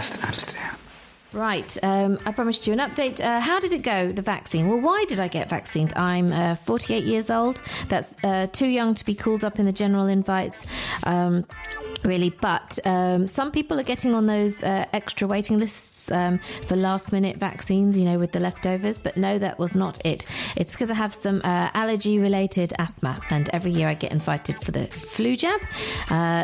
Broadcast Amsterdam. Right, I promised you an update. How did it go, the vaccine? Well, why did I get vaccinated? I'm 48 years old. That's too young to be called up in the general invites. Really, but some people are getting on those extra waiting lists for last minute vaccines, you know, with the leftovers. But no, that was not it. It's because I have some allergy related asthma, and every year I get invited for the flu jab.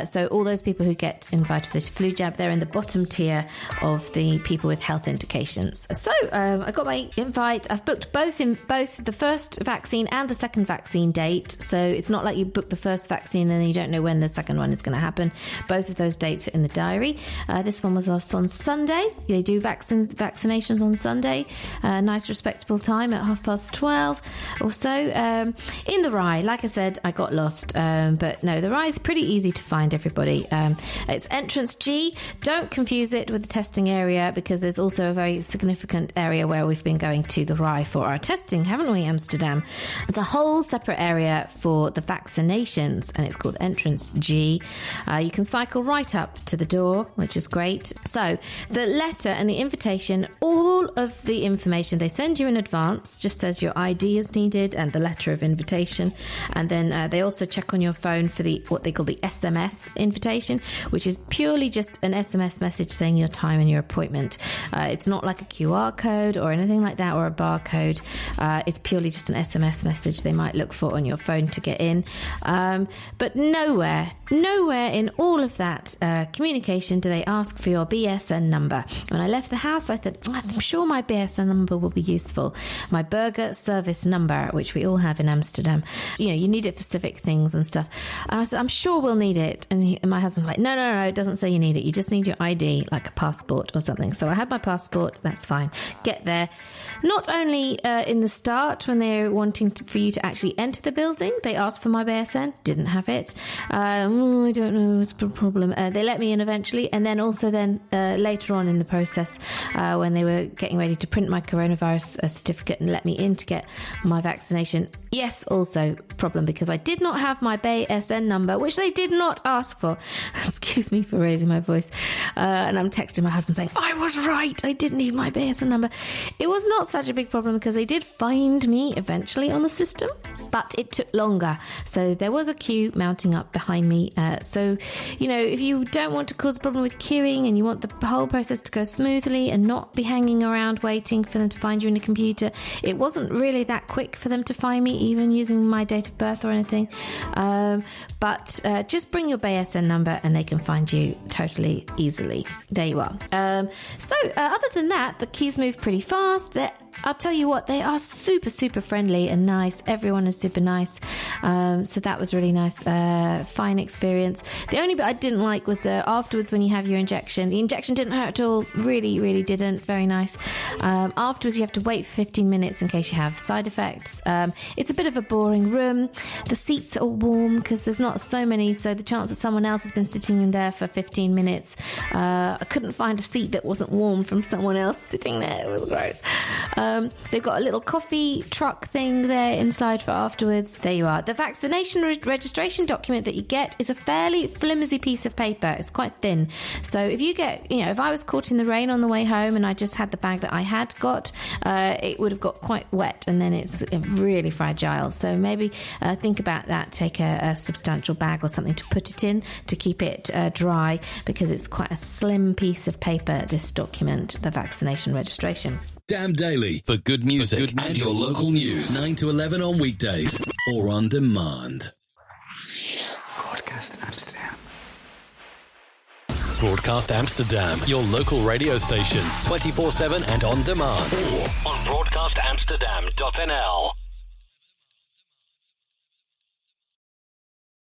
So all those people who get invited for this flu jab, they're in the bottom tier of the people with health indications. So I got my invite. I've booked both the first vaccine and the second vaccine date. So it's not like you book the first vaccine and then you don't know when the second one is going to happen. Both of those dates are in the diary. This one was on Sunday. They do vaccinations on Sunday. Nice respectable time at 12:30 or so. In the RAI, like I said, I got lost. But no, the RAI is pretty easy to find, everybody. It's entrance G. Don't confuse it with the testing area, because there's also a very significant area where we've been going to the RAI for our testing, haven't we, Amsterdam? There's a whole separate area for the vaccinations, and it's called entrance G. You can cycle right up to the door, which is great. So the letter and the invitation, all of the information they send you in advance just says your ID is needed and the letter of invitation. And then they also check on your phone for what they call the SMS invitation, which is purely just an SMS message saying your time and your appointment. It's not like a QR code or anything like that, or a barcode. It's purely just an SMS message they might look for on your phone to get in. But nowhere in all of that communication do they ask for your BSN number. When I left the house, I thought, I'm sure my BSN number will be useful. My burger service number, which we all have in Amsterdam. You know, you need it for civic things and stuff. And I said, I'm sure we'll need it. And my husband's like, no, it doesn't say you need it. You just need your ID, like a passport or something. So I had my passport. That's fine. Get there. Not only in the start, when they're wanting for you to actually enter the building, they asked for my BSN. Didn't have it. I don't know. It's a problem. They let me in eventually. And then also later on in the process, when they were getting ready to print my coronavirus certificate and let me in to get my vaccination. Yes, also problem, because I did not have my BSN number, which they did not ask for. Excuse me for raising my voice. And I'm texting my husband saying, I was right. I did need my BSN number. It was not such a big problem because they did find me eventually on the system, but it took longer. So there was a queue mounting up behind me. So, you know, if you don't want to cause a problem with queuing and you want the whole process to go smoothly and not be hanging around waiting for them to find you in a computer, it wasn't really that quick for them to find me, even using my date of birth or anything. But just bring your BSN number and they can find you totally easily. There you are. So other than that, the queues move pretty fast. I'll tell you what, they are super, super friendly and nice. Everyone is super nice. So that was really nice. Fine experience. The only bit I didn't like was afterwards when you have your injection. The injection didn't hurt at all. Really, really didn't. Very nice. Afterwards, you have to wait for 15 minutes in case you have side effects. It's a bit of a boring room. The seats are warm because there's not so many. So the chance that someone else has been sitting in there for 15 minutes. I couldn't find a seat that wasn't warm from someone else sitting there. It was gross. They've got a little coffee truck thing there inside for afterwards. There you are. The vaccination registration document that you get is a fairly flimsy piece of paper. It's quite thin. So if you get, if I was caught in the rain on the way home and I just had the bag that I had got, it would have got quite wet, and then it's really fragile. So maybe think about that. Take a substantial bag or something to put it in to keep it dry, because it's quite a slim piece of paper, this document, the vaccination registration. Damn Daily, for good music and your local news. 9 to 11 on weekdays or on demand. Broadcast Amsterdam. Broadcast Amsterdam, your local radio station, 24/7 and on demand. Or on broadcastamsterdam.nl.